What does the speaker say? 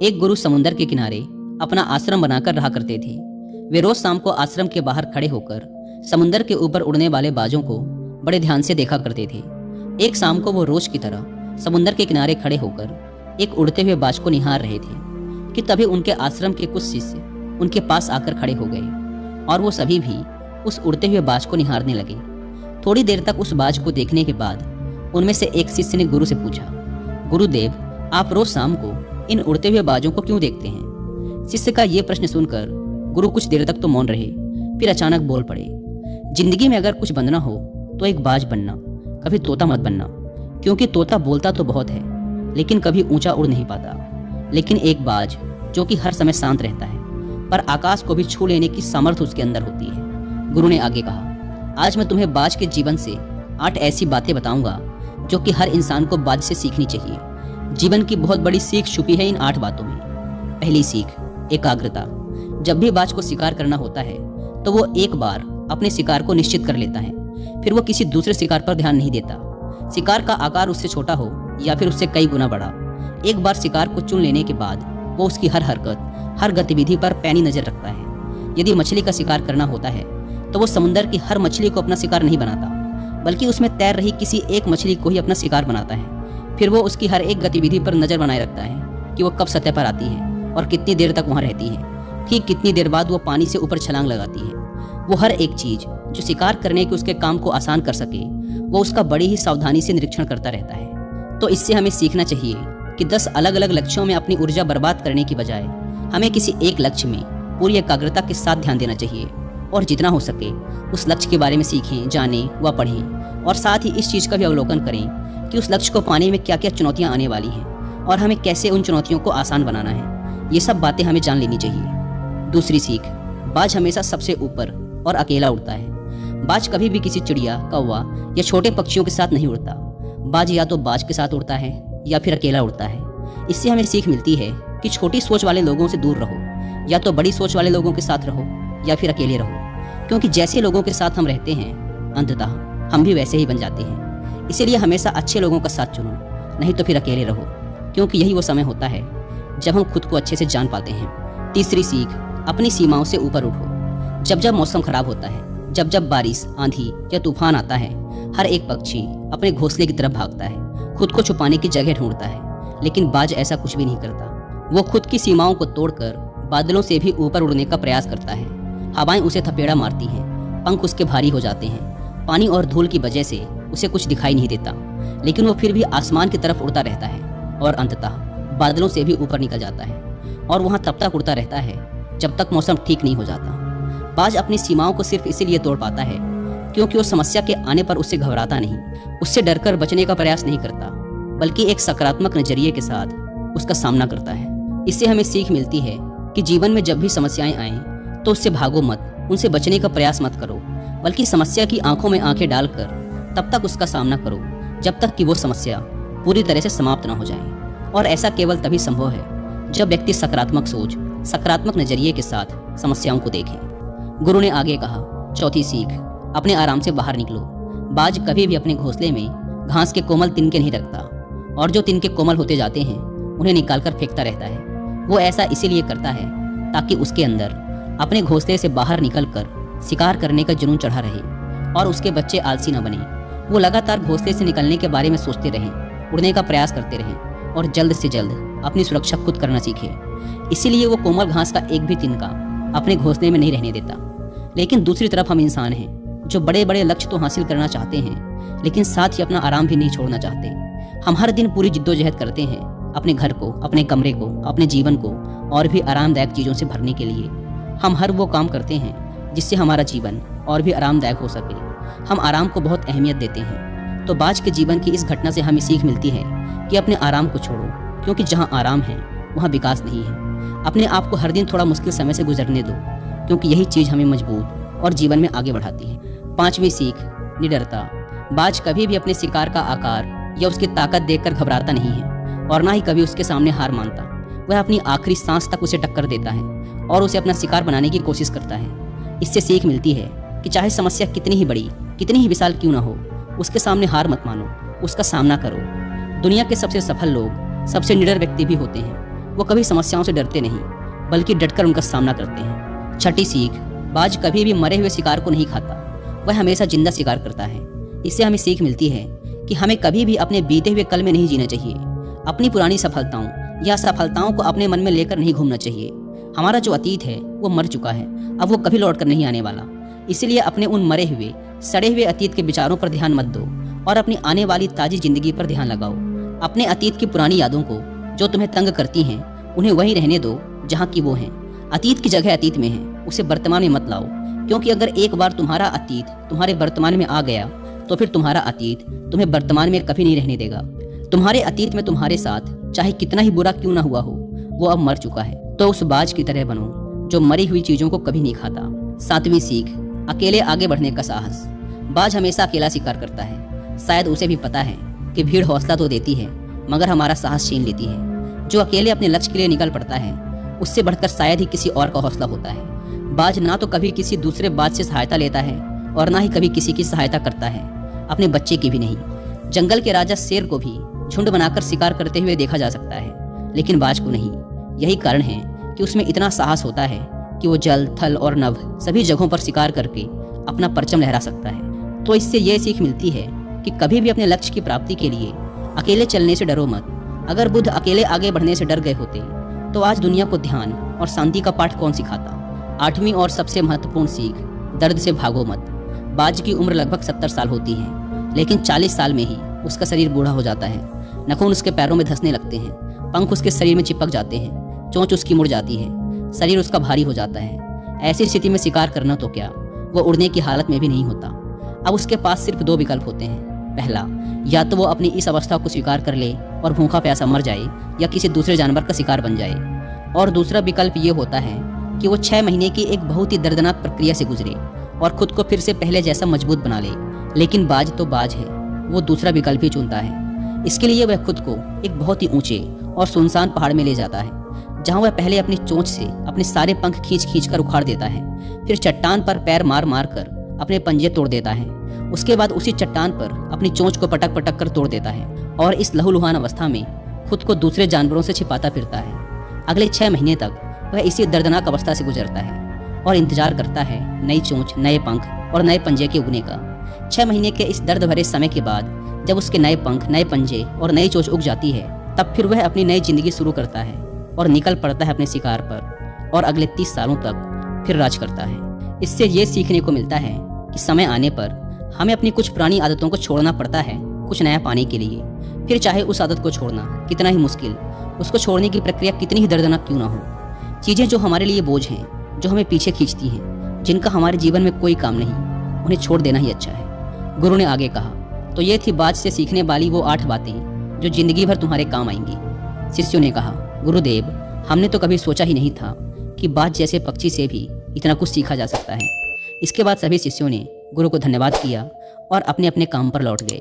एक गुरु समुंदर के किनारे अपना आश्रम बनाकर रहा करते थे। वे रोज शाम को आश्रम के बाहर खड़े होकर समुंदर के ऊपर उड़ने वाले बाजों को बड़े ध्यान से देखा करते थे। एक शाम को वो रोज की तरह समुंदर के किनारे खड़े होकर एक उड़ते हुए बाज को निहार रहे थे कि तभी उनके आश्रम के कुछ शिष्य उनके पास आकर खड़े हो गए और वो सभी भी उस उड़ते हुए बाज को निहारने लगे। थोड़ी देर तक उस बाज को देखने के बाद उनमें से एक शिष्य ने गुरु से पूछा, गुरुदेव, आप रोज शाम को इन उड़ते हुए बाजों को क्यों देखते हैं? शिष्य का ये प्रश्न सुनकर गुरु कुछ देर तक तो मौन रहे, फिर अचानक बोल पड़े, जिंदगी में अगर कुछ बनना हो तो एक बाज बनना, कभी तोता मत बनना, क्योंकि तोता बोलता तो बहुत है लेकिन कभी ऊंचा उड़ नहीं पाता। लेकिन एक बाज जो कि हर समय शांत रहता है पर आकाश को भी छू लेने की सामर्थ्य उसके अंदर होती है। गुरु ने आगे कहा, आज मैं तुम्हें बाज के जीवन से 8 ऐसी बातें बताऊंगा जो कि हर इंसान को बाज से सीखनी चाहिए। जीवन की बहुत बड़ी सीख छुपी है इन 8 बातों में। पहली सीख, एकाग्रता। जब भी बाज को शिकार करना होता है तो वो एक बार अपने शिकार को निश्चित कर लेता है, फिर वो किसी दूसरे शिकार पर ध्यान नहीं देता। शिकार का आकार उससे छोटा हो या फिर उससे कई गुना बड़ा, एक बार शिकार को चुन लेने के बाद वो उसकी हर हरकत, हर गतिविधि पर पैनी नजर रखता है। यदि मछली का शिकार करना होता है तो वो समुद्र की हर मछली को अपना शिकार नहीं बनाता, बल्कि उसमें तैर रही किसी एक मछली को ही अपना शिकार बनाता है। फिर वो उसकी हर एक गतिविधि पर नजर बनाए रखता है कि वो कब सतह पर आती है और कितनी देर तक वहां रहती है। ठीक कितनी देर बाद वो पानी से ऊपर छलांग लगाती है। वो हर एक चीज जो शिकार करने के उसके काम को आसान कर सके वो उसका बड़ी ही सावधानी से निरीक्षण करता रहता है। तो इससे हमें सीखना चाहिए कि 10 अलग अलग लक्ष्यों में अपनी ऊर्जा बर्बाद करने की बजाय हमें किसी एक लक्ष्य में पूरी एकाग्रता के साथ ध्यान देना चाहिए और जितना हो सके उस लक्ष्य के बारे में सीखें, जानें व पढ़ें और साथ ही इस चीज़ का भी अवलोकन करें कि उस लक्ष्य को पाने में क्या क्या चुनौतियां आने वाली हैं और हमें कैसे उन चुनौतियों को आसान बनाना है। ये सब बातें हमें जान लेनी चाहिए। दूसरी सीख, बाज हमेशा सबसे ऊपर और अकेला उड़ता है। बाज कभी भी किसी चिड़िया, कौवा या छोटे पक्षियों के साथ नहीं उड़ता। बाज या तो बाज के साथ उड़ता है या फिर अकेला उड़ता है। इससे हमें सीख मिलती है कि छोटी सोच वाले लोगों से दूर रहो, या तो बड़ी सोच वाले लोगों के साथ रहो या फिर अकेले रहो, क्योंकि जैसे लोगों के साथ हम रहते हैं अंततः हम भी वैसे ही बन जाते हैं। इसीलिए हमेशा अच्छे लोगों का साथ चुनो, नहीं तो फिर अकेले रहो, क्योंकि यही वो समय होता है जब हम खुद को अच्छे से जान पाते हैं। तीसरी सीख, अपनी सीमाओं से ऊपर उठो। जब जब मौसम खराब होता है, जब जब बारिश, आंधी या तूफान आता है, हर एक पक्षी अपने घोंसले की तरफ भागता है, खुद को छुपाने की जगह ढूंढता है। लेकिन बाज ऐसा कुछ भी नहीं करता। वो खुद की सीमाओं को तोड़कर बादलों से भी ऊपर उड़ने का प्रयास करता है। हवाएं उसे थपेड़ा मारती हैं, पंख उसके भारी हो जाते हैं, पानी और धूल की वजह से उसे कुछ दिखाई नहीं देता, लेकिन वो फिर भी आसमान की तरफ उड़ता रहता है और अंततः बादलों से भी ऊपर निकल जाता है और वहाँ तब तक उड़ता रहता है जब तक मौसम ठीक नहीं हो जाता। बाज अपनी सीमाओं को सिर्फ इसीलिए तोड़ पाता है क्योंकि वो समस्या के आने पर उससे घबराता नहीं, उससे डरकर बचने का प्रयास नहीं करता, बल्कि एक सकारात्मक नजरिए के साथ उसका सामना करता है। इससे हमें सीख मिलती है कि जीवन में जब भी समस्याएं आएं तो उससे भागो मत, उनसे बचने का प्रयास मत करो, बल्कि समस्या की आंखों में आंखें डालकर तब तक उसका सामना करो जब तक कि वो समस्या पूरी तरह से समाप्त ना हो जाए। और ऐसा केवल तभी संभव है जब व्यक्ति सकारात्मक सोच, सकारात्मक नजरिए के साथ समस्याओं को देखे। गुरु ने आगे कहा, चौथी सीख, अपने आराम से बाहर निकलो। बाज कभी भी अपने घोंसले में घास के कोमल तिनके नहीं रखता और जो तिनके कोमल होते जाते हैं उन्हें निकालकर फेंकता रहता है। वो ऐसा इसीलिए करता है ताकि उसके अंदर अपने घोंसले से बाहर निकलकर शिकार करने का जुनून चढ़ा रहे और उसके बच्चे आलसी न बने। वो लगातार घोंसले से निकलने के बारे में सोचते रहें, उड़ने का प्रयास करते रहें और जल्द से जल्द अपनी सुरक्षा खुद करना सीखे। इसीलिए वो कोमल घास का एक भी तिनका अपने घोंसले में नहीं रहने देता। लेकिन दूसरी तरफ हम इंसान हैं जो बड़े बड़े लक्ष्य तो हासिल करना चाहते हैं, लेकिन साथ ही अपना आराम भी नहीं छोड़ना चाहते। हम हर दिन पूरी जिद्दोजहद करते हैं अपने घर को, अपने कमरे को, अपने जीवन को और भी आरामदायक चीज़ों से भरने के लिए। हम हर वो काम करते हैं जिससे हमारा जीवन और भी आरामदायक हो सके। हम आराम को बहुत अहमियत देते हैं। तो बाज के जीवन की इस घटना से हमें सीख मिलती है कि अपने आराम को छोड़ो, क्योंकि जहाँ आराम है वहाँ विकास नहीं है। अपने आप को हर दिन थोड़ा मुश्किल समय से गुजरने दो, क्योंकि यही चीज़ हमें मजबूत और जीवन में आगे बढ़ाती है। पांचवी सीख, निडरता। बाज कभी भी अपने शिकार का आकार या उसकी ताकत देखकर घबराता नहीं है और ना ही कभी उसके सामने हार मानता। वह अपनी आखिरी सांस तक उसे टक्कर देता है और उसे अपना शिकार बनाने की कोशिश करता है। इससे सीख मिलती है कि चाहे समस्या कितनी ही बड़ी, कितनी ही विशाल क्यों ना हो, उसके सामने हार मत मानो, उसका सामना करो। दुनिया के सबसे सफल लोग सबसे निडर व्यक्ति भी होते हैं। वो कभी समस्याओं से डरते नहीं, बल्कि डटकर उनका सामना करते हैं। छठी सीख, बाज कभी भी मरे हुए शिकार को नहीं खाता, वह हमेशा जिंदा शिकार करता है। इससे हमें सीख मिलती है कि हमें कभी भी अपने बीते हुए कल में नहीं जीना चाहिए। अपनी पुरानी सफलताओं या असफलताओं को अपने मन में लेकर नहीं घूमना चाहिए। हमारा जो अतीत है वो मर चुका है, अब वो कभी लौट कर नहीं आने वाला। इसलिए अपने उन मरे हुए सड़े हुए अतीत के विचारों पर ध्यान मत दो और अपनी आने वाली ताजी जिंदगी पर ध्यान लगाओ। अपने अतीत की पुरानी यादों को जो तुम्हें तंग करती हैं उन्हें वहीं रहने दो जहाँ की वो हैं। अतीत की जगह अतीत में है, उसे वर्तमान में मत लाओ, क्योंकि अगर एक बार तुम्हारा अतीत तुम्हारे वर्तमान में आ गया तो फिर तुम्हारा अतीत तुम्हें वर्तमान में कभी नहीं रहने देगा। तुम्हारे अतीत में तुम्हारे साथ चाहे कितना ही बुरा क्यों ना हुआ हो, वो अब मर चुका है। तो उस बाज की तरह बनो जो मरी हुई चीजों को कभी नहीं खाता। 7वीं सीख, अकेले आगे बढ़ने का साहस। बाज हमेशा अकेला शिकार करता है। शायद उसे भी पता है कि भीड़ हौसला तो देती है मगर हमारा साहस छीन लेती है। जो अकेले अपने लक्ष्य के लिए निकल पड़ता है उससे बढ़कर शायद ही किसी और का हौसला होता है। बाज ना तो कभी किसी दूसरे बाज से सहायता लेता है और ना ही कभी किसी की सहायता करता है, अपने बच्चे की भी नहीं। जंगल के राजा शेर को भी झुंड बनाकर शिकार करते हुए देखा जा सकता है, लेकिन बाज को नहीं। यही कारण है कि उसमें इतना साहस होता है कि वो जल, थल और नभ सभी जगहों पर शिकार करके अपना परचम लहरा सकता है। तो इससे यह सीख मिलती है कि कभी भी अपने लक्ष्य की प्राप्ति के लिए अकेले चलने से डरो मत। अगर बुद्ध अकेले आगे बढ़ने से डर गए होते तो आज दुनिया को ध्यान और शांति का पाठ कौन सिखाता। 8वीं और सबसे महत्वपूर्ण सीख, दर्द से भागो मत। बाज की उम्र लगभग 70 साल होती है, लेकिन 40 साल में ही उसका शरीर बूढ़ा हो जाता है। नखून उसके पैरों में धंसने लगते हैं, पंख उसके शरीर में चिपक जाते हैं, चोंच उसकी मुड़ जाती है, शरीर उसका भारी हो जाता है। ऐसी स्थिति में शिकार करना तो क्या, वो उड़ने की हालत में भी नहीं होता। अब उसके पास सिर्फ 2 विकल्प होते हैं। पहला, या तो वो अपनी इस अवस्था को स्वीकार कर ले और भूखा प्यासा मर जाए या किसी दूसरे जानवर का शिकार बन जाए, और दूसरा विकल्प ये होता है कि वो 6 महीने की एक बहुत ही दर्दनाक प्रक्रिया से गुजरे और खुद को फिर से पहले जैसा मजबूत बना ले। लेकिन बाज तो बाज है, वो दूसरा विकल्प ही चुनता है। इसके लिए वह खुद को एक बहुत ही ऊंचे और सुनसान पहाड़ में ले जाता है, जहां वह पहले अपनी चोंच से अपने सारे पंख खींच कर उखाड़ देता है, फिर चट्टान पर पैर मार मार कर अपने पंजे तोड़ देता है। उसके बाद उसी चट्टान पर अपनी चोंच को पटक पटक कर तोड़ देता है और इस लहूलुहान अवस्था में खुद को दूसरे जानवरों से छिपाता फिरता है। अगले 6 महीने तक वह इसी दर्दनाक अवस्था से गुजरता है और इंतजार करता है नई चोंच, नए पंख और नए पंजे के उगने का। 6 महीने के इस दर्द भरे समय के बाद जब उसके नए पंख, नए पंजे और नई चोंच उग जाती है, तब फिर वह अपनी नई जिंदगी शुरू करता है और निकल पड़ता है अपने शिकार पर और अगले 30 सालों तक फिर राज करता है। इससे ये सीखने को मिलता है कि समय आने पर हमें अपनी कुछ पुरानी आदतों को छोड़ना पड़ता है कुछ नया पाने के लिए। फिर चाहे उस आदत को छोड़ना कितना ही मुश्किल, उसको छोड़ने की प्रक्रिया कितनी ही दर्दनाक क्यों ना हो। चीज़ें जो हमारे लिए बोझ हैं, जो हमें पीछे खींचती हैं, जिनका हमारे जीवन में कोई काम नहीं, उन्हें छोड़ देना ही अच्छा है। गुरु ने आगे कहा। तो ये थी बाज से सीखने वाली वो 8 बातें जो जिंदगी भर तुम्हारे काम आएंगी। शिष्यों ने कहा, गुरुदेव, हमने तो कभी सोचा ही नहीं था कि बाज जैसे पक्षी से भी इतना कुछ सीखा जा सकता है। इसके बाद सभी शिष्यों ने गुरु को धन्यवाद किया और अपने अपने काम पर लौट गए।